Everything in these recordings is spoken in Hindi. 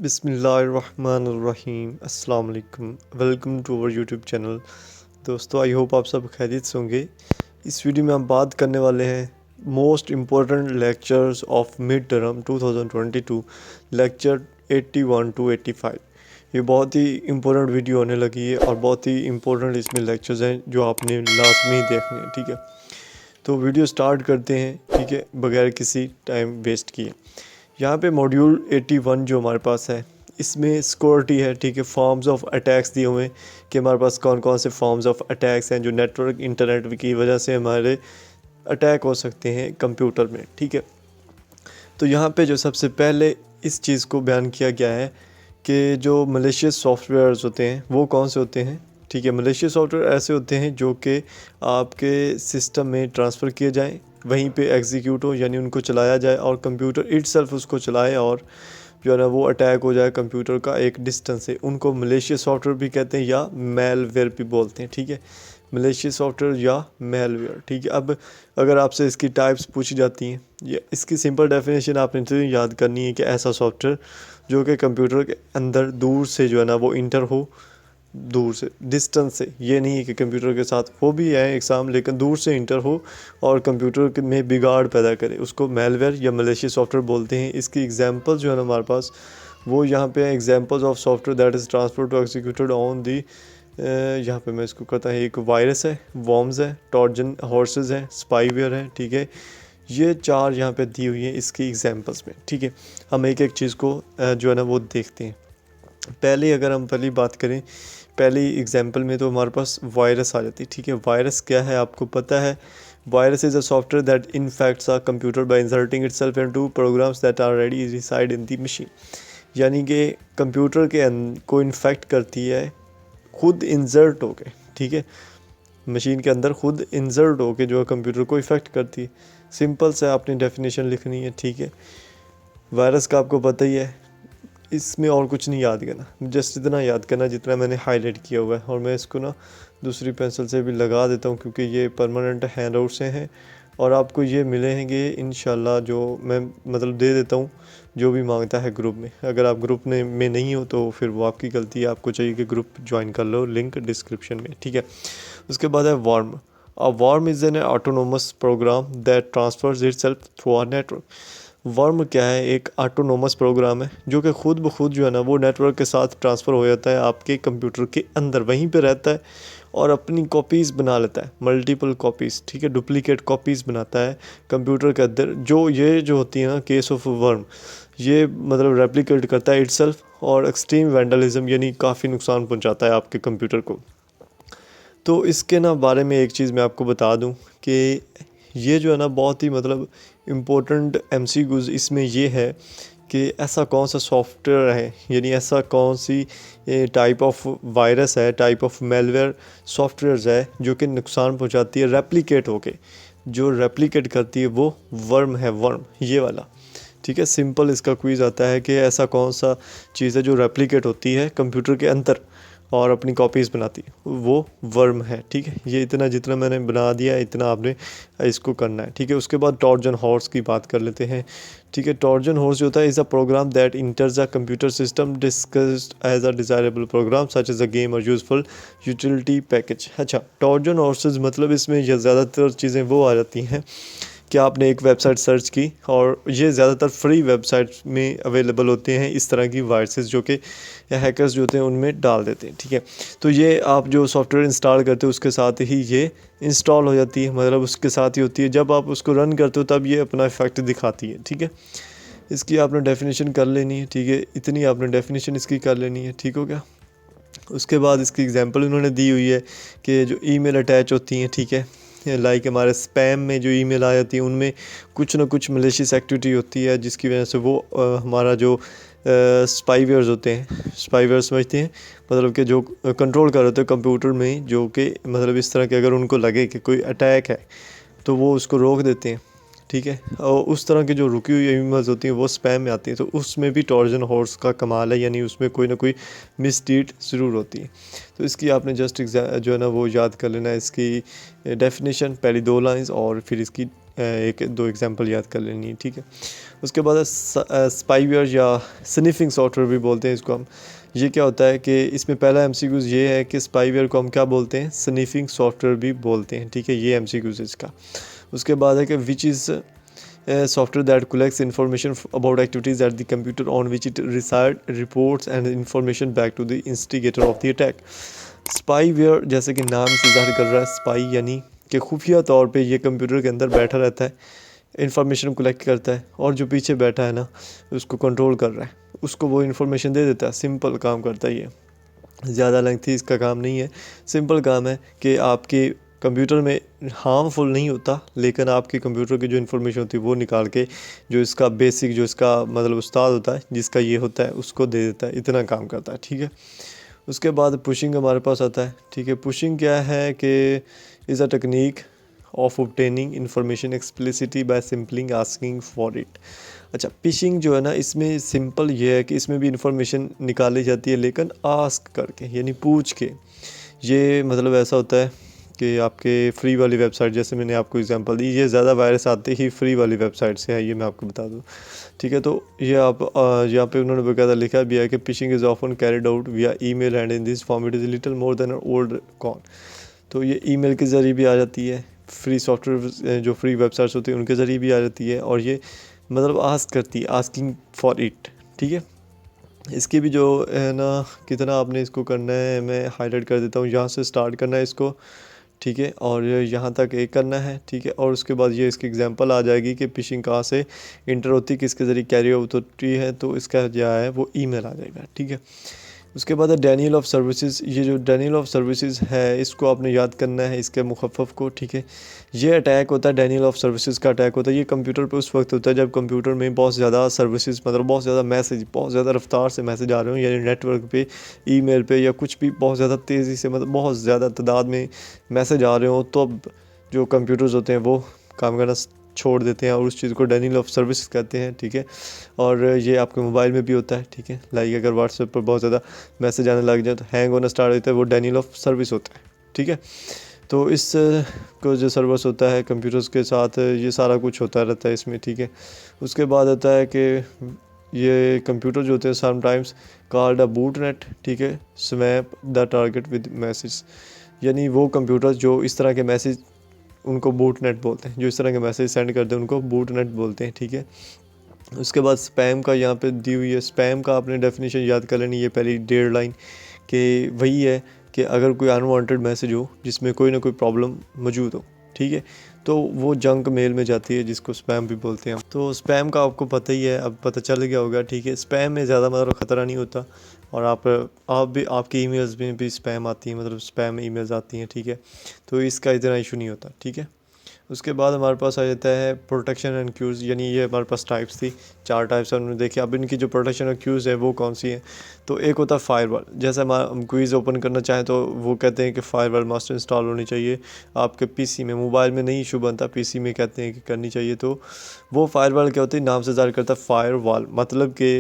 बिस्मिल्लाहिर्रहमानिर्रहीम अस्सलाम वालेकुम। Welcome to our YouTube channel. दोस्तों, आई होप आप सब खैरियत से होंगे। इस वीडियो में हम बात करने वाले हैं most important lectures of mid term 2022, lecture 81 to 85। ये बहुत ही इम्पोर्टेंट वीडियो होने लगी है और बहुत ही इम्पोर्टेंट इसमें लेक्चर्स हैं जो आपने लास्ट में ही देखने हैं। ठीक है, तो वीडियो स्टार्ट करते हैं, ठीक है, बगैर किसी टाइम वेस्ट किए। यहाँ पे मॉड्यूल 81 जो हमारे पास है, इसमें सिक्योरिटी है। ठीक है, फॉर्म्स ऑफ अटैक्स दिए हुए हैं कि हमारे पास कौन कौन से फॉर्म्स ऑफ अटैक्स हैं जो नेटवर्क इंटरनेट की वजह से हमारे अटैक हो सकते हैं कंप्यूटर में। ठीक है, तो यहाँ पे जो सबसे पहले इस चीज़ को बयान किया गया है कि जो मलेशियस सॉफ्टवेयर्स होते हैं वो कौन से होते हैं। ठीक है, मलेशियस सॉफ्टवेयर ऐसे होते हैं जो कि आपके सिस्टम में ट्रांसफ़र किए जाएँ, वहीं पे एग्जीक्यूट हो, यानी उनको चलाया जाए और कंप्यूटर इटसेल्फ उसको चलाए और जो है ना वो अटैक हो जाए कंप्यूटर का एक डिस्टेंस से। उनको मलेशियस सॉफ्टवेयर भी कहते हैं या मेलवेयर भी बोलते हैं। ठीक है, मलेशियस सॉफ्टवेयर या मेलवेयर। ठीक है, अब अगर आपसे इसकी टाइप्स पूछी जाती हैं, या इसकी सिंपल डेफिनेशन आपने तो याद करनी है कि ऐसा सॉफ्टवेयर जो कि कंप्यूटर के अंदर दूर से जो है ना वो इंटर हो, दूर से, डिस्टेंस से। ये नहीं है कि कंप्यूटर के साथ वो भी है एग्ज़ाम, लेकिन दूर से इंटर हो और कंप्यूटर में बिगाड़ पैदा करे, उसको मेलवेयर या मलेशियस सॉफ्टवेयर बोलते हैं। इसकी एग्जांपल जो है ना हमारे पास वो यहाँ पे है, examples of software that is transfer to executed on the. यहाँ पे मैं इसको कहता है, एक वायरस है, वॉर्म्स है, ट्रोजन हॉर्सेस है, स्पाईवेयर है। ठीक है, ये चार यहाँ पे दी हुई है इसकी एग्जांपल्स में। ठीक है, हम एक एक चीज़ को जो है ना वो देखते हैं। पहले अगर हम पहली बात करें, पहली एग्जांपल में तो हमारे पास वायरस आ जाती है। ठीक है, वायरस क्या है आपको पता है। Virus is a software that infects a computer by inserting itself into programs that are ready reside in the machine. यानी कि कंप्यूटर के को इन्फेक्ट करती है खुद इंसर्ट होके। ठीक है, मशीन के अंदर खुद इंसर्ट होके जो है कंप्यूटर को इफ़ेक्ट करती है। सिंपल से आपने डेफिनेशन लिखनी है। ठीक है, वायरस का आपको पता ही है, इसमें और कुछ नहीं याद करना, जस्ट इतना याद करना जितना मैंने हाईलाइट किया हुआ है। और मैं इसको ना दूसरी पेंसिल से भी लगा देता हूँ क्योंकि ये परमानेंट हैंड आउट से हैं और आपको ये मिलेंगे इंशाल्लाह, जो मैं मतलब दे देता हूँ जो भी मांगता है ग्रुप में। अगर आप ग्रुप में नहीं हो तो फिर वो आपकी गलती है, आपको चाहिए कि ग्रुप ज्वाइन कर लो, लिंक डिस्क्रिप्शन में। ठीक है, उसके बाद है worm. A worm is an autonomous program that transfers itself through a network. Worm क्या है, एक ऑटोनोमस प्रोग्राम है जो कि खुद ब खुद जो है ना वो नेटवर्क के साथ ट्रांसफ़र हो जाता है आपके कंप्यूटर के अंदर, वहीं पे रहता है और अपनी कॉपीज़ बना लेता है, मल्टीपल कॉपीज़। ठीक है, डुप्लीकेट कॉपीज़ बनाता है कंप्यूटर के अंदर। जो होती है ना केस ऑफ वर्म, ये मतलब रेप्लिकेट करता है इटसेल्फ और एक्सट्रीम वैंडलिज्म यानी काफ़ी नुकसान पहुँचाता है आपके कंप्यूटर को। तो इसके ना बारे में एक चीज़ मैं आपको बता दूं कि ये जो है ना बहुत ही मतलब इम्पोर्टेंट MCQs इसमें ये है कि ऐसा कौन सा सॉफ्टवेयर है, यानी ऐसा कौन सी टाइप ऑफ वायरस है, टाइप ऑफ मेलवेयर सॉफ्टवेयर्स है जो कि नुकसान पहुंचाती है रेप्लिकेट होके। जो रेप्लिकेट करती है वो वर्म है, वर्म ये वाला। ठीक है, सिंपल इसका क्विज़ आता है कि ऐसा कौन सा चीज़ है जो रेप्लिकेट होती है कंप्यूटर के अंदर और अपनी कॉपीज़ बनाती है, वो वर्म है। ठीक है, ये इतना जितना मैंने बना दिया इतना आपने इसको करना है। ठीक है, उसके बाद ट्रोजन हॉर्स की बात कर लेते हैं। ठीक है, ट्रोजन हॉर्स जो होता है is a program that enters a computer system discussed as a desirable program such as a game और यूजफुल यूटिलिटी पैकेज। अच्छा, ट्रोजन हॉर्सेस मतलब इसमें ये ज़्यादातर चीज़ें वो आ जाती हैं कि आपने एक वेबसाइट सर्च की और ये ज़्यादातर फ्री वेबसाइट्स में अवेलेबल होते हैं इस तरह की वायरसेस जो कि हैकर्स जो होते हैं उनमें डाल देते हैं। ठीक है, तो ये आप जो सॉफ्टवेयर इंस्टॉल करते हो उसके साथ ही ये इंस्टॉल हो जाती है, मतलब उसके साथ ही होती है। जब आप उसको रन करते हो तब ये अपना इफेक्ट दिखाती है। ठीक है, इसकी आपने डेफिनेशन कर लेनी है। ठीक है, इतनी आपने डेफिनेशन इसकी कर लेनी है। ठीक हो गया, उसके बाद इसकी एग्जांपल उन्होंने दी हुई है कि जो ईमेल अटैच होती हैं, ठीक है, लाइक हमारे स्पैम में जो ईमेल आ जाती है उनमें कुछ ना कुछ मलेशियस एक्टिविटी होती है जिसकी वजह से वो हमारा जो स्पाईवेयर्स होते हैं, स्पाईवेयर्स समझते हैं, मतलब कि जो कंट्रोल कर रहे होते हैं कंप्यूटर में, जो कि मतलब इस तरह के अगर उनको लगे कि कोई अटैक है तो वो उसको रोक देते हैं। ठीक है। और उस तरह की जो रुकी हुई ईमेल्स होती हैं वो स्पैम में आती हैं, तो उसमें भी ट्रोजन हॉर्स का कमाल है, यानी उसमें कोई ना कोई मिसडीड ज़रूर होती है। तो इसकी आपने जस्ट जो है ना वो याद कर लेना है, इसकी डेफिनेशन पहली 2 लाइंस और फिर इसकी एक 2 एग्जांपल याद कर लेनी है, ठीक है। उसके बाद स्पाईवेयर या स्निफिंग सॉफ्टवेयर भी बोलते हैं इसको हम। ये क्या होता है कि इसमें पहला एमसीक्यूज़ ये है कि स्पाईवेयर को हम क्या बोलते हैं, स्निफिंग सॉफ्टवेयर भी बोलते हैं, ठीक है। ये एमसीक्यूज़ इसका। उसके बाद है कि which is software that collects information about activities at the computer on which it resides, reports and information back to the instigator of the attack. Spyware जैसे कि नाम से ज़ाहिर कर रहा है, स्पाई यानी कि खुफिया तौर पे ये कंप्यूटर के अंदर बैठा रहता है, इंफॉर्मेशन कलेक्ट करता है, और जो पीछे बैठा है ना उसको कंट्रोल कर रहा है, उसको वो इन्फॉर्मेशन दे देता है। सिंपल काम करता है ये, ज़्यादा लेंथी इसका काम नहीं है। सिंपल काम है कि आपके कंप्यूटर में हार्मफुल नहीं होता, लेकिन आपके कंप्यूटर की जो इन्फॉर्मेशन होती है वो निकाल के जो इसका बेसिक, जो इसका मतलब उस्ताद होता है जिसका ये होता है, उसको दे देता है। इतना काम करता है, ठीक है। उसके बाद पुशिंग हमारे पास आता है, ठीक है। पुशिंग क्या है कि is a technique of obtaining information explicitly by simply asking for it. अच्छा, फिशिंग जो है ना, इसमें सिंपल ये है कि इसमें भी इंफॉर्मेशन निकाली जाती है, लेकिन आस्क करके यानी पूछ के। ये मतलब ऐसा होता है कि आपके फ्री वाली वेबसाइट, जैसे मैंने आपको एग्जांपल दी, ये ज़्यादा वायरस आते ही फ्री वाली वेबसाइट से है, ये मैं आपको बता दूँ, ठीक है। तो ये आप यहाँ पे उन्होंने बकायदा लिखा भी है कि phishing is often carried out via email and in this form it is little more than old con. तो ये ईमेल के ज़रिए भी आ जाती है, फ्री सॉफ्टवेयर जो फ्री वेबसाइट्स होती हैं उनके ज़रिए भी आ जाती है, और ये मतलब आस्क करती है, आस्किंग फॉर इट, ठीक है। इसकी भी जो है ना, कितना आपने इसको करना है मैं हाईलाइट कर देता हूँ। यहाँ से स्टार्ट करना है इसको, ठीक है, और यहाँ तक एक करना है, ठीक है। और उसके बाद ये इसकी एग्जांपल आ जाएगी कि फिशिंग कहाँ से इंटर होती है, किसके ज़रिए कैरी आउट होती है, तो इसका जो है वो ईमेल आ जाएगा, ठीक है। उसके बाद है डेनियल ऑफ सर्विसेज। ये जो डेनियल ऑफ सर्विसेज है इसको आपने याद करना है, इसके मुखफ़फ़ को, ठीक है। ये अटैक होता है, डेनियल ऑफ सर्विसेज का अटैक होता है, ये कंप्यूटर पे उस वक्त होता है जब कंप्यूटर में बहुत ज़्यादा सर्विसेज, मतलब बहुत ज़्यादा मैसेज, बहुत ज़्यादा रफ्तार से मैसेज आ रहे हो, यानी नेटवर्क पे, ईमेल पे, या कुछ भी बहुत ज़्यादा तेज़ी से, मतलब बहुत ज़्यादा तादाद में मैसेज आ रहे हो, तो अब जो कंप्यूटर्स होते हैं वो काम करना छोड़ देते हैं, और उस चीज़ को डेनियल ऑफ सर्विस कहते हैं, ठीक है। और ये आपके मोबाइल में भी होता है, ठीक है। लाइक अगर व्हाट्सएप पर बहुत ज़्यादा मैसेज आने लग जाए तो हैंग होना स्टार्ट होता है, वो डेनियल ऑफ सर्विस होता है, ठीक है। तो इस को जो सर्विस होता है कंप्यूटर्स के साथ, ये सारा कुछ होता रहता है इसमें, ठीक है। उसके बाद आता है कि ये कंप्यूटर जो होते हैं sometimes called a boot net, ठीक है, swap the target with message. यानी वो कंप्यूटर जो इस तरह के मैसेज, उनको बूट नेट बोलते हैं, जो इस तरह के मैसेज सेंड करते हैं उनको बूट नेट बोलते हैं, ठीक है। उसके बाद स्पैम का यहाँ पे दी हुई है, स्पैम का आपने डेफिनेशन याद कर लेनी, ये पहली 1.5 लाइन कि वही है कि अगर कोई अनवांटेड मैसेज हो जिसमें कोई ना कोई प्रॉब्लम मौजूद हो, ठीक है, तो वो जंक मेल में जाती है, जिसको स्पैम भी बोलते हैं। तो स्पैम का आपको पता ही है, अब पता चल गया होगा, ठीक है। स्पैम में ज़्यादा मतलब ख़तरा नहीं होता, और आप भी, आपकी ईमेल्स में भी स्पैम आती हैं, मतलब स्पैम ईमेल्स आती हैं, ठीक है। तो इसका इतना इशू नहीं होता, ठीक है। उसके बाद हमारे पास आ जाता है प्रोटेक्शन एंड क्यूज़, यानी ये हमारे पास टाइप्स थी, 4 टाइप्स हमने देखे। अब इनकी जो प्रोटेक्शन और क्यूज़ है वो कौन सी है, तो एक होता है फायरवॉल। जैसे हम क्विज़ ओपन करना चाहें तो वो कहते हैं कि फायरवॉल मस्ट इंस्टॉल होनी चाहिए आपके पीसी में, मोबाइल में नहीं इशू बनता, पीसी में कहते हैं कि करनी चाहिए। तो वो फायरवॉल क्या होती है, नाम से ज़ाहिर करता है फायरवॉल, मतलब कि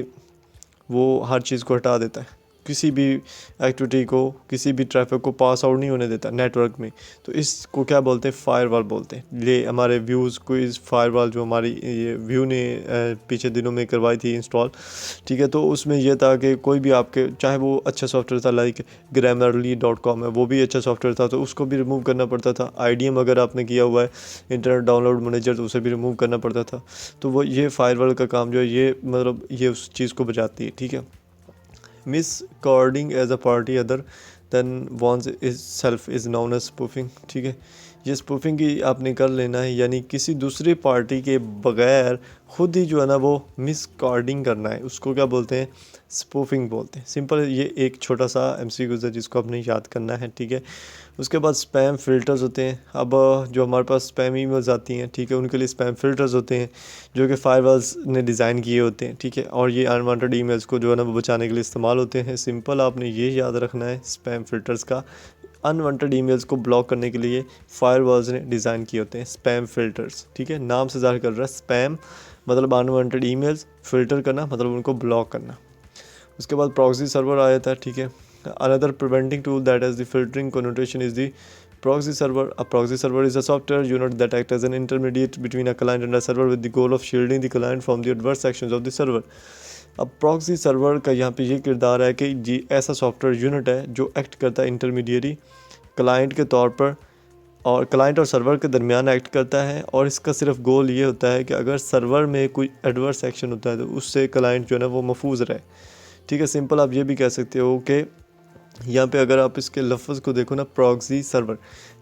वो हर चीज़ को हटा देता है, किसी भी एक्टिविटी को, किसी भी ट्रैफिक को पास आउट नहीं होने देता नेटवर्क में। तो इसको क्या बोलते हैं, फायरवॉल बोलते हैं। ये हमारे व्यूज़ क्विज़ फायरवॉल जो हमारी ये व्यू ने पीछे दिनों में करवाई थी इंस्टॉल, ठीक है। तो उसमें यह था कि कोई भी आपके, चाहे वो अच्छा सॉफ्टवेयर था लाइक grammarly.com है, वो भी अच्छा सॉफ्टवेयर था, तो उसको भी रिमूव करना पड़ता था। IDM अगर आपने किया हुआ है इंटरनेट डाउनलोड मैनेजर, तो उसे भी रिमूव करना पड़ता था। तो वो ये फायरवॉल का काम जो है, ये मतलब ये उस चीज़ को बचाती है, ठीक है। Masquerading as a party other than one's is self is known as spoofing, ठीक है। ये स्पूफिंग की आपने कर लेना है, यानी किसी दूसरी पार्टी के बगैर खुद ही जो है ना वो मिसकॉर्डिंग करना है, उसको क्या बोलते हैं, स्पूफिंग बोलते हैं। सिंपल, ये एक छोटा सा MCQ है जिसको आपने याद करना है, ठीक है। उसके बाद स्पैम फ़िल्टर्स होते हैं। अब जो हमारे पास स्पैम ईमेल्स आती हैं, ठीक है, उनके लिए स्पैम फ़िल्टर्स होते हैं जो कि फायरवॉल्स ने डिज़ाइन किए होते हैं, ठीक है। और ये अनवांटेड ईमेल्स को जो है ना वो बचाने के लिए इस्तेमाल होते हैं। सिंपल आपने ये याद रखना है स्पैम फ़िल्टर्स का अनवांटेड ईमेल्स को ब्लॉक करने के लिए फायरवॉल्स ने डिज़ाइन किए होते हैं स्पैम फ़िल्टर्स। ठीक है, नाम से ज़ाहिर कर रहा है स्पैम मतलब अनवांटेड ईमेल्स, फ़िल्टर करना मतलब उनको ब्लॉक करना। उसके बाद प्रॉक्सी सर्वर आया था। ठीक है, another preventing tool that has the filtering connotation is the proxy server. A proxy server is a software unit that acts as an intermediate between a client and a server with the goal of shielding the client from the adverse actions of the server. अब प्रॉक्सी सर्वर का यहाँ पे ये किरदार है कि जी ऐसा सॉफ्टवेयर यूनिट है जो एक्ट करता है इंटरमीडिएरी क्लाइंट के तौर पर, और क्लाइंट और सर्वर के दरमियान एक्ट करता है, और इसका सिर्फ गोल ये होता है कि अगर सर्वर में कोई एडवर्स एक्शन होता है तो उससे क्लाइंट जो है ना वो महफूज रहे। ठीक है, सिंपल आप ये भी कह सकते हो कि यहाँ पे अगर आप इसके लफ्ज़ को देखो ना, प्रॉक्सी सर्वर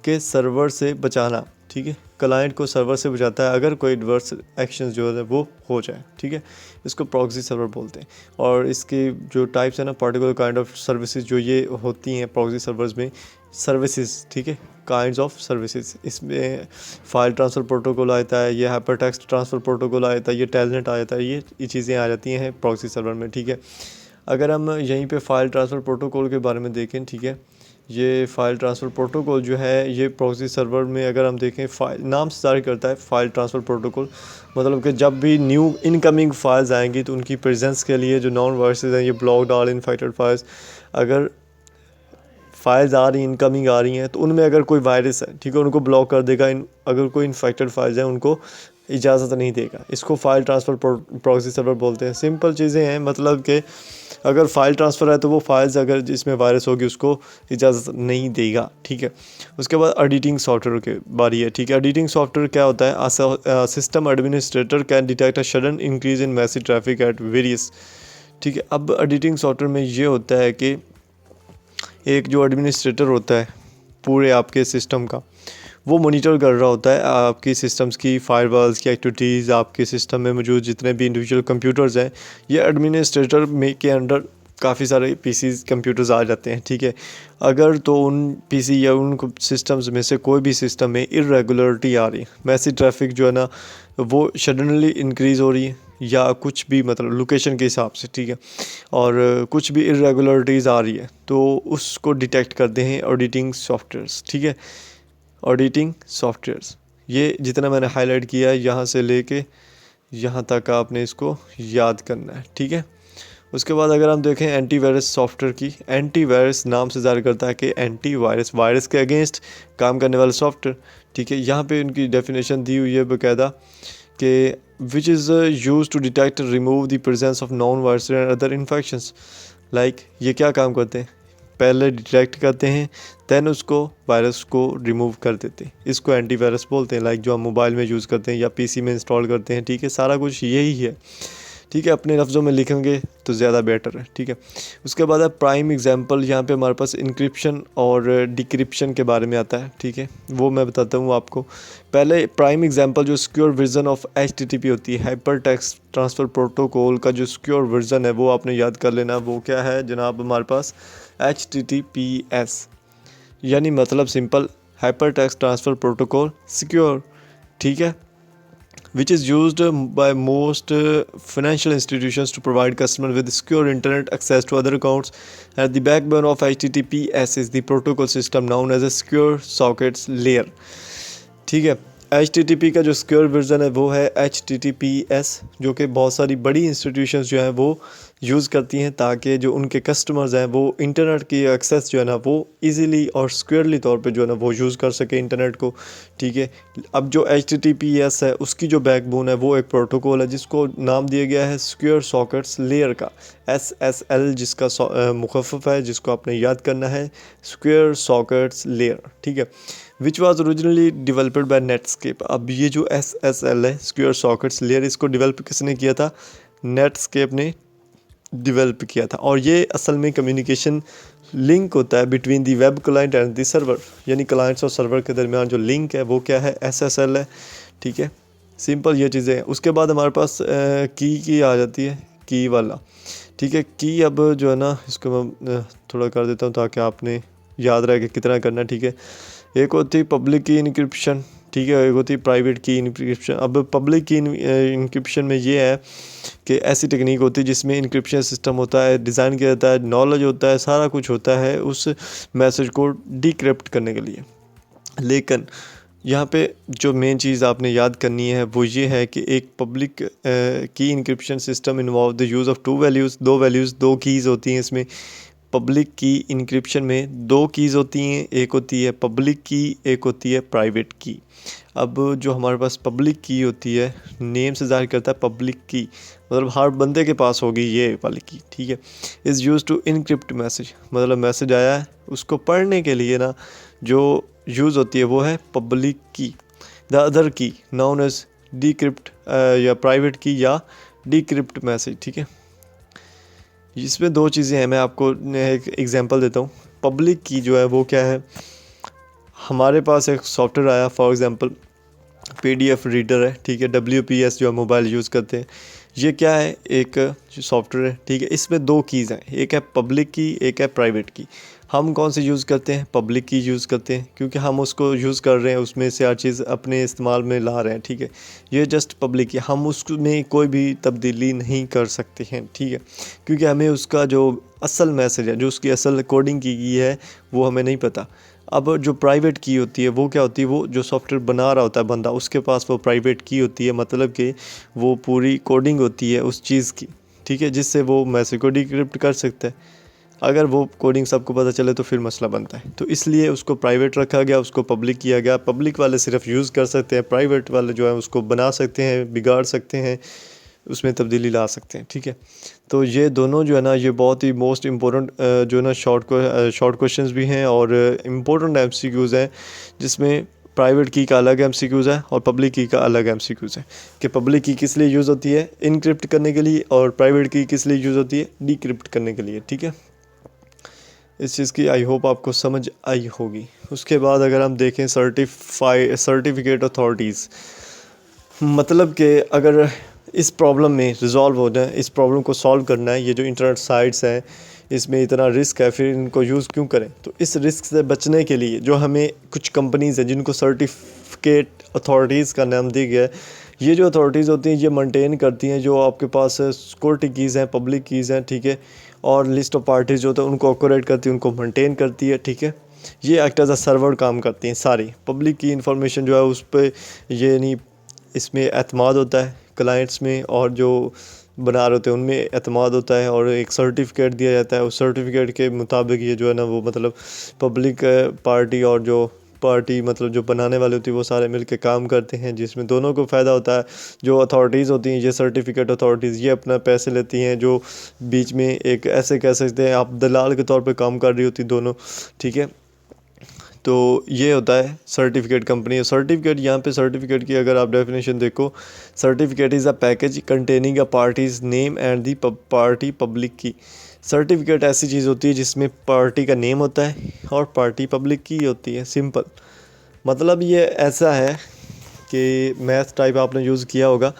के सर्वर से बचाना। ठीक है, क्लाइंट को सर्वर से बचाता है अगर कोई एडवर्स एक्शन जो है वो हो जाए। ठीक है, इसको प्रॉक्सी सर्वर बोलते हैं। और इसके जो टाइप्स है ना, पर्टिकुलर काइंड ऑफ सर्विसेज जो ये होती हैं प्रॉक्सी सर्वर्स में, सर्विसेज। ठीक है, काइंड्स ऑफ सर्विसेज, इसमें फाइल ट्रांसफ़र प्रोटोकॉल आता है, ये हाइपरटेक्स्ट ट्रांसफ़र प्रोटोकॉल आता है, ये टेलनेट आता है, ये चीज़ें आ जाती हैं प्रॉक्सी सर्वर में। ठीक है, अगर हम यहीं पे फ़ाइल ट्रांसफ़र प्रोटोकॉल के बारे में देखें, ठीक है, ये फ़ाइल ट्रांसफ़र प्रोटोकॉल जो है ये प्रॉक्सी सर्वर में अगर हम देखें, फ़ाइल नाम से जारी करता है फ़ाइल ट्रांसफ़र प्रोटोकॉल, मतलब कि जब भी न्यू इनकमिंग फाइल्स आएंगी तो उनकी प्रेजेंस के लिए जो नॉन वायरसेस हैं, ये ब्लॉक्ड ऑल इन्फेक्टेड फाइल्स, अगर फाइल्स आ रही इनकमिंग आ रही हैं तो उनमें अगर कोई वायरस है, ठीक है, उनको ब्लॉक कर देगा। अगर कोई इन्फेक्टेड फाइल्स हैं उनको इजाज़त नहीं देगा। इसको फ़ाइल ट्रांसफ़र प्रॉक्सी सर्वर बोलते हैं। सिंपल चीज़ें हैं, मतलब कि अगर फ़ाइल ट्रांसफ़र है तो वो फाइल्स अगर जिसमें वायरस होगी उसको इजाज़त नहीं देगा। ठीक है, उसके बाद एडिटिंग सॉफ्टवेयर की बारी है। ठीक है, एडिटिंग सॉफ्टवेयर क्या होता है? System administrator can detect a sudden increase in message traffic at various. ठीक है, अब एडिटिंग सॉफ्टवेयर में ये होता है कि एक जो एडमिनिस्ट्रेटर होता है पूरे आपके सिस्टम का, वो मॉनिटर कर रहा होता है आपकी सिस्टम्स की फायरवॉल्स की एक्टिविटीज़। आपके सिस्टम में मौजूद जितने भी इंडिविजुअल कंप्यूटर्स हैं, ये एडमिनिस्ट्रेटर में के अंडर काफ़ी सारे पीसीज कंप्यूटर्स आ जाते हैं। ठीक है, अगर तो उन पीसी या उन सिस्टम्स में से कोई भी सिस्टम में इरेगुलरिटी आ रही है, मैसेज ट्रैफिक जो है ना वो सडनली इंक्रीज़ हो रही है या कुछ भी मतलब लोकेशन के हिसाब से, ठीक है, और कुछ भी इरेगुलरिटीज़ आ रही है तो उसको डिटेक्ट करते हैं ऑडिटिंग सॉफ्टवेयर्स। ठीक है, ऑडिटिंग सॉफ्टवेयर्स, ये जितना मैंने हाईलाइट किया है यहाँ से लेके यहाँ तक आपने इसको याद करना है। ठीक है, उसके बाद अगर हम देखें एंटीवायरस सॉफ्टवेयर की, एंटीवायरस नाम से ज़ाहिर करता है कि एंटी वायरस, वायरस के अगेंस्ट काम करने वाला सॉफ्टवेयर। ठीक है, यहाँ पे उनकी डेफिनेशन दी हुई है बाकायदा कि which is use to detect remove the presence of non virus and other infections. Like ये क्या काम करते हैं? पहले डिटेक्ट करते हैं, दैन उसको वायरस को रिमूव कर देते हैं। इसको एंटीवायरस बोलते हैं। लाइक जो हम मोबाइल में यूज़ करते हैं या पीसी में इंस्टॉल करते हैं। ठीक है, सारा कुछ यही है। ठीक है, अपने लफ्ज़ों में लिखेंगे तो ज़्यादा बेटर है। ठीक है, उसके बाद है प्राइम एग्जांपल। यहाँ पे हमारे पास इंक्रिप्शन और डिक्रिप्शन के बारे में आता है। ठीक है, वो मैं बताता हूँ आपको। पहले प्राइम एग्जांपल जो सिक्योर वर्जन ऑफ HTTP होती है, हाइपर टेक्स्ट ट्रांसफ़र प्रोटोकॉल का जो सिक्योर वर्जन है वो आपने याद कर लेना। वो क्या है जनाब? हमारे पास HTTPS, यानी मतलब simple hyper text transfer protocol secure. ठीक है, which is used by most financial institutions to provide customers with secure internet access to other accounts. At the backbone of HTTPS is the protocol system known as a secure sockets layer. ठीक है, HTTP का जो सिक्योर वर्जन है वो है HTTPS, जो कि बहुत सारी बड़ी इंस्टीट्यूशंस जो हैं वो यूज़ करती हैं ताकि जो उनके कस्टमर्स हैं वो इंटरनेट की एक्सेस जो है ना वो इजीली और सिक्योरली तौर पे जो है ना वो यूज़ कर सके इंटरनेट को। ठीक है, अब जो HTTPS है उसकी जो बैकबोन है वो एक प्रोटोकॉल है जिसको नाम दिया गया है सिक्योर सॉकेट्स लेयर का, SSL, जिसका मुखफ़फ़ है, जिसको आपने याद करना है, सिक्योर सॉकेट्स लेयर। ठीक है, which was originally developed by Netscape. अब ये जो SSL है, सिक्योर सॉकेट्स लेयर, इसको डिवेल्प किसने किया था? नेटस्केप ने डिवेल्प किया था। और ये असल में कम्युनिकेशन लिंक होता है between the web client and the server, यानी क्लाइंट्स और सर्वर के दरमियान जो लिंक है वो क्या है? SSL है। ठीक है, सिंपल ये चीज़ें हैं। उसके बाद हमारे पास की आ जाती है, की वाला। ठीक है, की अब जो है ना इसको मैं थोड़ा कर देता हूँ ताकि आपने याद रहे कि कितना करना। ठीक है, एक होती है पब्लिक की इनक्रिप्शन, ठीक है, एक होती है प्राइवेट की इनक्रिप्शन। अब पब्लिक की इनक्रिप्शन में ये है कि ऐसी टेक्निक होती है जिसमें इनक्रिप्शन सिस्टम होता है, डिज़ाइन किया जाता है, नॉलेज होता है, सारा कुछ होता है उस मैसेज को डिक्रिप्ट करने के लिए। लेकिन यहाँ पे जो मेन चीज़ आपने याद करनी है वो ये है कि एक पब्लिक की encryption system involve the use of दो वैल्यूज़, दो कीज़ होती हैं इसमें। पब्लिक की इनक्रिप्शन में दो कीज़ होती हैं, एक होती है पब्लिक की, एक होती है प्राइवेट की। अब जो हमारे पास पब्लिक की होती है, नेम से ज़ाहिर करता है पब्लिक की, मतलब हर बंदे के पास होगी ये वाली की, ठीक है। Is use to encrypt message, मतलब मैसेज आया है उसको पढ़ने के लिए ना जो यूज़ होती है वो है पब्लिक की। द अदर की नाउन एज डिक्रिप्ट या प्राइवेट की या डिक्रिप्ट मैसेज, ठीक है। इसमें दो चीज़ें हैं, मैं आपको एक एग्जांपल देता हूँ। पब्लिक की जो है वो क्या है, हमारे पास एक सॉफ्टवेयर आया, फॉर एग्जांपल PDF रीडर है, ठीक है, WPS जो हम मोबाइल यूज़ करते हैं। ये क्या है, एक सॉफ्टवेयर है, ठीक है। इसमें दो कीज़ हैं, एक है पब्लिक की, एक है प्राइवेट की। हम कौन सी यूज़ करते हैं, पब्लिक की यूज़ करते हैं, क्योंकि हम उसको यूज़ कर रहे हैं, उसमें से हर चीज़ अपने इस्तेमाल में ला रहे हैं, ठीक है। ये जस्ट पब्लिक की, हम उसमें कोई भी तब्दीली नहीं कर सकते हैं, ठीक है, क्योंकि हमें उसका जो असल मैसेज है, जो उसकी असल कोडिंग की गई है, वो हमें नहीं पता। अब जो प्राइवेट की होती है वो क्या होती है, वो जो सॉफ्टवेयर बना रहा होता है बंदा, उसके पास वो प्राइवेट की होती है, मतलब कि वो पूरी कोडिंग होती है उस चीज़ की, ठीक है, जिससे वो मैसेज को डिक्रिप्ट कर सकता है। अगर वो कोडिंग सबको पता चले तो फिर मसला बनता है, तो इसलिए उसको प्राइवेट रखा गया, उसको पब्लिक किया गया। पब्लिक वाले सिर्फ यूज़ कर सकते हैं, प्राइवेट वाले जो है उसको बना सकते हैं, बिगाड़ सकते हैं, उसमें तब्दीली ला सकते हैं, ठीक है। तो ये दोनों जो है ना, ये बहुत ही मोस्ट इम्पोर्टेंट जो है ना शॉर्ट क्वेश्चंस भी हैं और इम्पोर्टेंट MCQs हैं, जिसमें प्राइवेट की का अलग MCQs है और पब्लिक की का अलग MCQs है, कि पब्लिक की किस लिए यूज़ होती है, इनक्रिप्ट करने के लिए, और प्राइवेट की किस लिए यूज़ होती है, डिक्रिप्ट करने के लिए, ठीक है। इस चीज़ की आई होप आपको समझ आई होगी। उसके बाद अगर हम देखें सर्टिफिकेट अथॉरिटीज़, मतलब कि अगर इस प्रॉब्लम में रिज़ॉल्व हो जाए, इस प्रॉब्लम को सॉल्व करना है, ये जो इंटरनेट साइट्स हैं इसमें इतना रिस्क है, फिर इनको यूज़ क्यों करें। तो इस रिस्क से बचने के लिए जो हमें कुछ कंपनीज़ हैं जिनको सर्टिफिकेट अथॉरिटीज़ का नाम दिया गया है, ये जो अथॉरिटीज़ होती हैं ये मेंटेन करती हैं जो आपके पास सिक्योरिटी कीज़ हैं, पब्लिक कीज़ हैं, ठीक है, और लिस्ट ऑफ पार्टीज़ जो होते हैं उनको ऑपरेट करती है, उनको मेंटेन करती है, ठीक है। ये एक्ट एज अ सर्वर काम करती हैं सारी। पब्लिक की इंफॉर्मेशन जो है उस पर ये नहीं, इसमें एतमाद होता है क्लाइंट्स में, और जो बना रहे होते हैं उनमें एतमाद होता है, और एक सर्टिफिकेट दिया जाता है। उस सर्टिफिकेट के मुताबिक ये जो है ना वो मतलब पब्लिक पार्टी और जो पार्टी मतलब जो बनाने वाली होती है वो सारे मिलकर काम करते हैं, जिसमें दोनों को फ़ायदा होता है। जो अथॉरिटीज़ होती हैं, ये सर्टिफिकेट अथॉरिटीज़, ये अपना पैसे लेती हैं, जो बीच में एक ऐसे कह सकते हैं आप दलाल के तौर पे काम कर रही होती दोनों, ठीक है। तो ये होता है सर्टिफिकेट कंपनी। सर्टिफिकेट, यहाँ पे सर्टिफिकेट की अगर आप डेफिनेशन देखो, certificate is a package containing a parties name and the party public की। सर्टिफिकेट ऐसी चीज़ होती है जिसमें पार्टी का नेम होता है और पार्टी पब्लिक की होती है, सिंपल। मतलब ये ऐसा है कि मैथ टाइप आपने यूज़ किया होगा,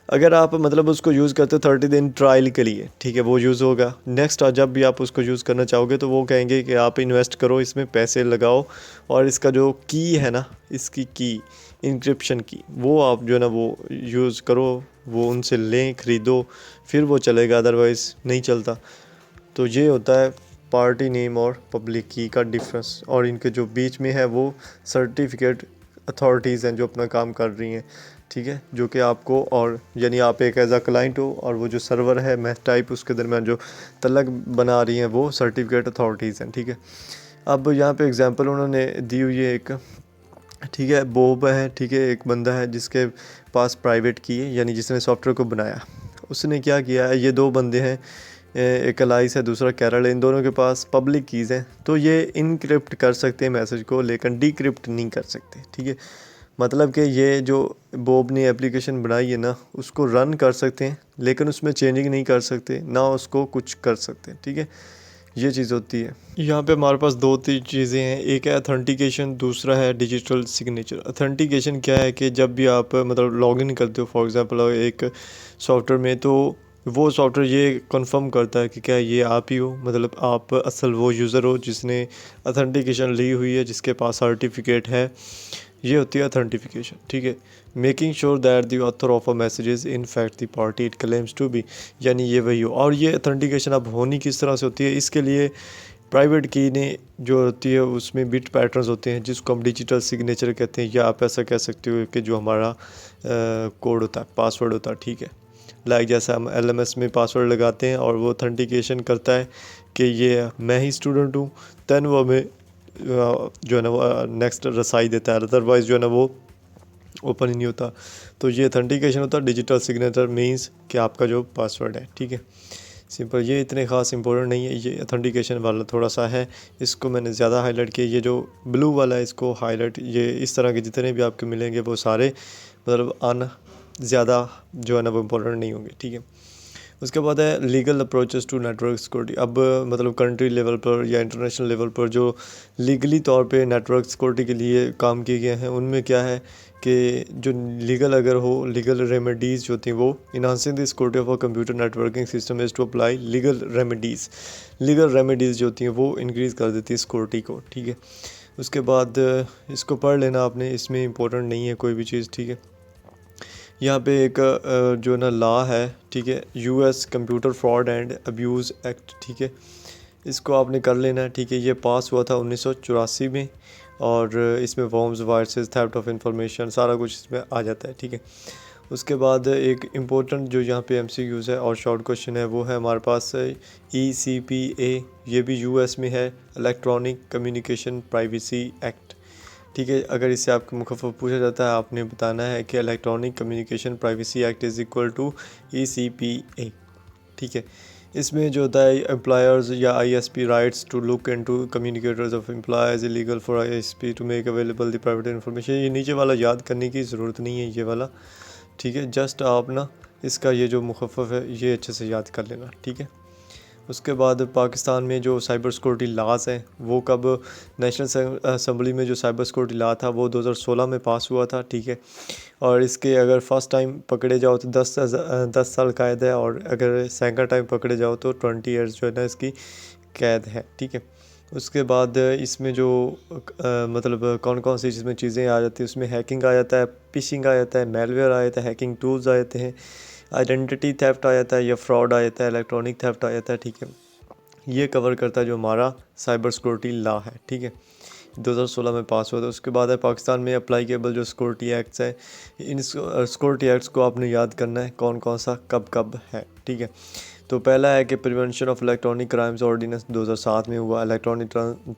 अगर आप मतलब उसको यूज़ करते हो 30 दिन ट्रायल के लिए, ठीक है, वो यूज़ होगा। नेक्स्ट जब भी आप उसको यूज़ करना चाहोगे तो वो कहेंगे कि आप इन्वेस्ट करो, इसमें पैसे लगाओ, और इसका जो की है ना, इसकी की इंक्रिप्शन की, वो आप जो है ना वो यूज़ करो, वो उनसे लें, ख़रीदो, फिर वो चलेगा, अदरवाइज़ नहीं चलता। तो ये होता है पार्टी नेम और पब्लिक की का डिफरेंस, और इनके जो बीच में है वो सर्टिफिकेट अथॉरिटीज़ हैं जो अपना काम कर रही हैं, ठीक है, जो कि आपको, और यानी आप एक एज अ क्लाइंट हो और वो जो सर्वर है मैथ टाइप, उसके दरमियान जो तलक बना रही हैं वो सर्टिफिकेट अथॉरिटीज़ हैं, ठीक है। अब यहाँ पे एग्जांपल उन्होंने दी हुई है एक, ठीक है, बॉब है, ठीक है, एक बंदा है जिसके पास प्राइवेट की है, यानी जिसने सॉफ्टवेयर को बनाया, उसने क्या किया है, ये दो बंदे हैं, एक अलाइस है, दूसरा कैरल है, इन दोनों के पास पब्लिक कीज़ हैं, तो ये इनक्रिप्ट कर सकते हैं मैसेज को, लेकिन डिक्रिप्ट नहीं कर सकते, ठीक है। मतलब कि ये जो बॉब ने एप्लीकेशन बनाई है ना, उसको रन कर सकते हैं लेकिन उसमें चेंजिंग नहीं कर सकते, ना उसको कुछ कर सकते, ठीक है, ये चीज़ होती है। यहाँ पे हमारे पास दो तीन चीज़ें हैं, एक है अथेंटिकेशन, दूसरा है डिजिटल सिग्नेचर। अथेंटिकेशन क्या है कि जब भी आप मतलब लॉगिन करते हो फॉर एग्जांपल एक सॉफ्टवेयर में, तो वो सॉफ्टवेयर ये कंफर्म करता है कि क्या ये आप ही हो, मतलब आप असल वो यूज़र हो जिसने अथेंटिकेशन ली हुई है, जिसके पास सर्टिफिकेट है, ये होती है ऑथेंटिफिकेशन, ठीक है। Making sure that the author of a message is in fact the party it claims to be, यानी ये वही हो। और ये ऑथेंटिकेशन अब होनी किस तरह से होती है, इसके लिए प्राइवेट की ने जो होती है उसमें बिट पैटर्न्स होते हैं जिसको हम डिजिटल सिग्नेचर कहते हैं, या आप ऐसा कह सकते हो कि जो हमारा कोड होता है, पासवर्ड होता है, ठीक है। लाइक जैसा हम LMS में पासवर्ड लगाते हैं और वो ऑथेंटिकेशन करता है कि ये मैं ही स्टूडेंट हूँ, दैन वो हमें जो है ना वो नेक्स्ट रसाई देता है, अदरवाइज़ जो है ना वो ओपन ही नहीं होता। तो ये ऑथेंटिकेशन होता है डिजिटल सिग्नेचर, मीन्स कि आपका जो पासवर्ड है, ठीक है, सिंपल। ये इतने ख़ास इंपॉर्टेंट नहीं है, ये ऑथेंटिकेशन वाला थोड़ा सा है, इसको मैंने ज़्यादा हाईलाइट किया। ये जो ब्लू वाला है इसको हाईलाइट, ये इस तरह के जितने भी आपके मिलेंगे वो सारे मतलब ज़्यादा जो है ना वो इम्पोर्टेंट नहीं होंगे, ठीक है। उसके बाद है legal approaches to network security. अब मतलब कंट्री लेवल पर या इंटरनेशनल लेवल पर जो लीगली तौर पे नेटवर्क सिक्योरिटी के लिए काम किए गए हैं, उनमें क्या है कि जो लीगल अगर हो, लीगल रेमेडीज़ जो होती हैं वो enhancing the security of a computer networking system is to apply legal remedies. Legal remedies जो होती हैं वो इंक्रीज़ कर देती है सिक्योरिटी को, ठीक है। उसके बाद इसको पढ़ लेना आपने, इसमें इंपॉर्टेंट नहीं है कोई भी चीज़, ठीक है। यहाँ पे एक जो ना लॉ है, ठीक है, US computer fraud and abuse act, ठीक है, इसको आपने कर लेना है, ठीक है। ये पास हुआ था 1984 में और इसमें worms, viruses, theft of information सारा कुछ इसमें आ जाता है, ठीक है। उसके बाद एक इम्पोर्टेंट जो यहाँ पे MCQs है और शॉर्ट क्वेश्चन है वो है हमारे पास ECPA, ये भी US में है, इलेक्ट्रॉनिक कम्युनिकेशन प्राइवेसी एक्ट, ठीक है। अगर इससे आपको मुखफ़फ़ पूछा जाता है, आपने बताना है कि electronic communication privacy act is equal to ECPA, ठीक है। इसमें जो होता है एम्प्लॉयर्स या ISP rights to look into communicators of employees illegal for ISP to make available the private information. ये नीचे वाला याद करने की ज़रूरत नहीं है, ये वाला, ठीक है। जस्ट आप ना इसका ये जो मुखफ़फ़ है ये अच्छे से याद कर लेना, ठीक है। उसके बाद पाकिस्तान में जो साइबर सिक्योरिटी लॉज़ हैं वो कब नेशनल असम्बली में जो साइबर सिक्योरिटी लॉ था वो 2016 में पास हुआ था, ठीक है। और इसके अगर फ़र्स्ट टाइम पकड़े जाओ तो 10 साल कैद है, और अगर सेकंड टाइम पकड़े जाओ तो 20 ईयर्स जो है ना इसकी कैद है, ठीक है। उसके बाद इसमें जो मतलब कौन कौन सी इसमें चीज़ें आ जाती हैं, उसमें हैकिंग आ जाता है, फिशिंग आ जाता है, मेलवेयर आ जाता है, हैकिंग टूल्स आ जाते हैं, आइडेंटिटी थेफ्ट आ जाता है या फ्रॉड आ जाता है, इलेक्ट्रॉनिक थेफ्ट आ जाता है, ठीक है। ये कवर करता है जो हमारा साइबर सिक्योरिटी लॉ है, ठीक है, 2016 में पास हुआ था। उसके बाद है पाकिस्तान में अप्लाईकेबल जो सिक्योरिटी एक्ट्स हैं, इन सिक्योरिटी एक्ट्स को आपने याद करना है कौन कौन सा कब कब है, ठीक है। तो पहला है कि prevention of electronic crimes ordinance 2007 में हुआ। इलेक्ट्रॉनिक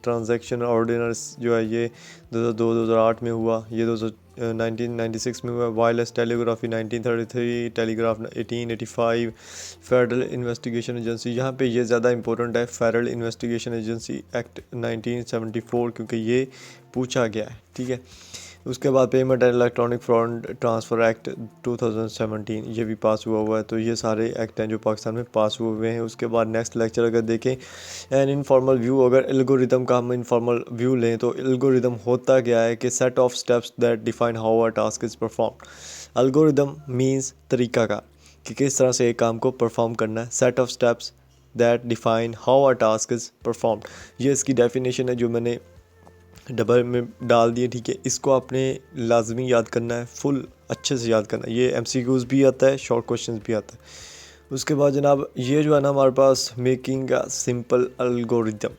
ट्रांजैक्शन ऑर्डिनेंस जो है ये 2002-2008 में हुआ। ये 1996 में हुआ। Wireless telegraphy 1933, telegraph 1885, federal investigation agency, यहाँ पे ये ज़्यादा इंपॉर्टेंट है, फेडरल इन्वेस्टिगेशन एजेंसी एक्ट 1974, क्योंकि ये पूछा गया है, ठीक है। उसके बाद payment and electronic fund transfer act 2017, ये भी पास हुआ है। तो ये सारे एक्ट हैं जो पाकिस्तान में पास हुए हैं। उसके बाद नेक्स्ट लेक्चर अगर देखें एन इनफॉर्मल व्यू, अगर एल्गोरिदम का हम इनफॉर्मल व्यू लें तो एल्गोरिदम होता क्या है कि set of steps that define how a task is perform. Algorithm means तरीका का कि किस तरह से एक काम को परफॉर्म करना है। Set of steps that define how a task is perform, ये इसकी डेफिनेशन है जो मैंने डबल में डाल दिए, ठीक है। इसको आपने लाजमी याद करना है, फुल अच्छे से याद करना है। ये MCQs भी आता है, शॉर्ट क्वेश्चंस भी आता है। उसके बाद जनाब ये जो है ना हमारे पास making a simple algorithm,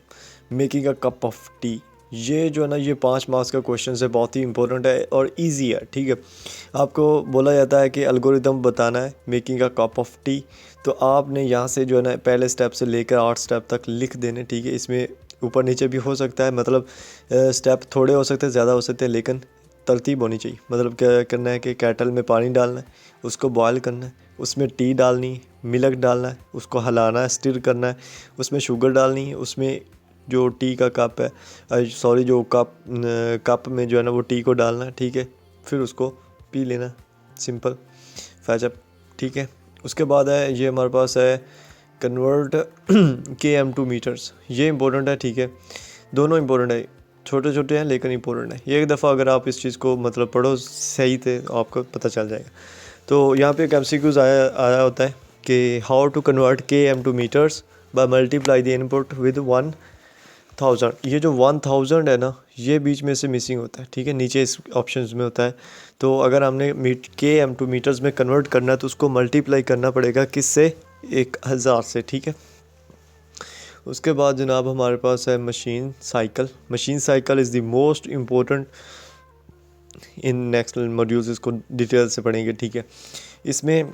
making a cup of tea, ये जो है ना ये 5 मार्क्स का क्वेश्चन है, बहुत ही इंपॉर्टेंट है और इजी है, ठीक है। आपको बोला जाता है कि एल्गोरिदम बताना है making a cup of T, तो आपने यहाँ से जो है ना पहले स्टेप से लेकर 8 स्टेप तक लिख देने, ठीक है। इसमें ऊपर नीचे भी हो सकता है, मतलब स्टेप थोड़े हो सकते हैं, ज़्यादा हो सकते हैं, लेकिन तरतीब होनी चाहिए। मतलब क्या करना है कि केटल में पानी डालना है, उसको बॉयल करना है, उसमें टी डालनी है, मिल्क डालना है, उसको हिलाना है, स्टिर करना है, उसमें शुगर डालनी है, उसमें जो टी का कप है सॉरी जो कप में जो है ना वो टी को डालना है, ठीक है। फिर उसको पी लेना, सिंपल फैचअप, ठीक है। उसके बाद है ये हमारे पास है कन्वर्ट km टू मीटर्स, ये इंपॉर्टेंट है, ठीक है। दोनों इंपॉर्टेंट है, छोटे छोटे हैं लेकिन इंपॉर्टेंट है। ये एक दफ़ा अगर आप इस चीज़ को मतलब पढ़ो सही थे आपको पता चल जाएगा। तो यहाँ पे एक MCQs आया होता है कि how to convert km to meters by multiply the input with 1 1000, ये जो 1000 है ना, ये बीच में से मिसिंग होता है, ठीक है, नीचे इस ऑप्शंस में होता है। तो अगर हमने km टू मीटर्स में कन्वर्ट करना है तो उसको मल्टीप्लाई करना पड़ेगा किससे, 1000 से, ठीक है। उसके बाद जनाब हमारे पास है machine cycle. Machine cycle is the most important in next modules, इसको डिटेल से पढ़ेंगे, ठीक है। इसमें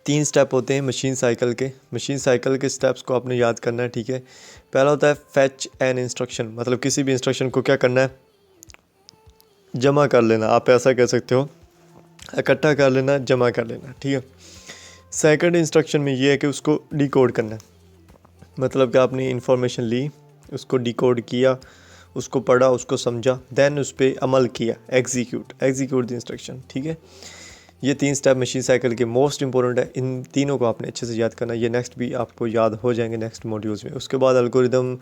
3 स्टेप होते हैं मशीन साइकिल के। मशीन साइकिल के स्टेप्स को आपने याद करना है, ठीक है। पहला होता है फैच एन इंस्ट्रक्शन, मतलब किसी भी इंस्ट्रक्शन को क्या करना है, जमा कर लेना, आप ऐसा कह सकते हो, इकट्ठा कर लेना, जमा कर लेना, ठीक है। सेकंड इंस्ट्रक्शन में ये है कि उसको डिकोड करना है, मतलब कि आपने इंफॉर्मेशन ली, उसको डिकोड किया, उसको पढ़ा, उसको समझा, देन उस पर अमल किया, एग्जीक्यूट द इंस्ट्रक्शन, ठीक है। ये 3 स्टेप मशीन साइकिल के मोस्ट इंपॉर्टेंट है, इन तीनों को आपने अच्छे से याद करना है। ये नेक्स्ट भी आपको याद हो जाएंगे नेक्स्ट मॉड्यूल्स में। उसके बाद एल्गोरिदम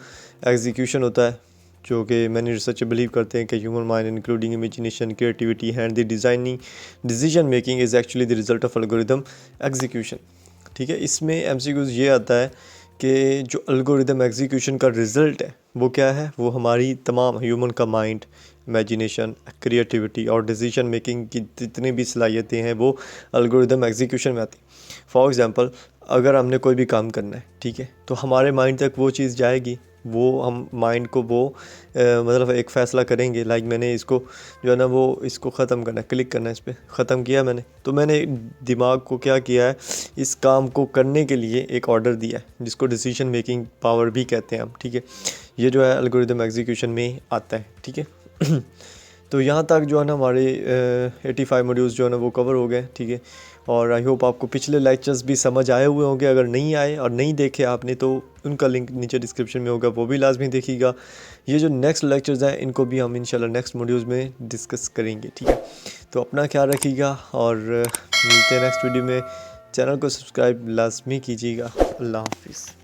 एग्जीक्यूशन होता है, जो कि मैंने रिसर्चर बिलीव करते हैं कि human mind including imagination, creativity and the designing decision making is actually the result of algorithm execution, ठीक है। इसमें MCQs ये आता है कि जो एल्गोरिदम एग्जीक्यूशन का रिज़ल्ट है वो क्या है, वो हमारी तमाम ह्यूमन का माइंड, इमेजिनेशन, क्रिएटिविटी और डिसीजन मेकिंग की जितनी भी सलाहियतें हैं वो एल्गोरिदम एग्जीक्यूशन में आती। फॉर एग्ज़ाम्पल, अगर हमने कोई भी काम करना है, ठीक है, तो हमारे माइंड तक वो चीज़ जाएगी, वो हम माइंड को वो मतलब एक फ़ैसला करेंगे, लाइक मैंने इसको जो है ना वो इसको ख़त्म करना है, क्लिक करना है, इस पर ख़त्म किया मैंने, तो मैंने दिमाग को क्या किया है, इस काम को करने के लिए एक ऑर्डर दिया है, जिसको डिसीजन मेकिंग पावर भी कहते हैं हम, ठीक है। ये जो है एल्गोरिदम एग्जीक्यूशन में आता है, ठीक है। तो यहाँ तक जो है ना हमारे 85 मॉड्यूल्स जो है ना वो कवर हो गए, ठीक है। और आई होप आपको पिछले लेक्चर्स भी समझ आए हुए होंगे। अगर नहीं आए और नहीं देखे आपने तो उनका लिंक नीचे डिस्क्रिप्शन में होगा, वो भी लाजमी देखिएगा। ये जो नेक्स्ट लेक्चर्स हैं इनको भी हम इंशाल्लाह नेक्स्ट मॉड्यूल्स में डिस्कस करेंगे, ठीक है। तो अपना ख्याल रखिएगा और मिलते हैं नेक्स्ट वीडियो में। चैनल को सब्सक्राइब लाजमी कीजिएगा। अल्लाह हाफिज़।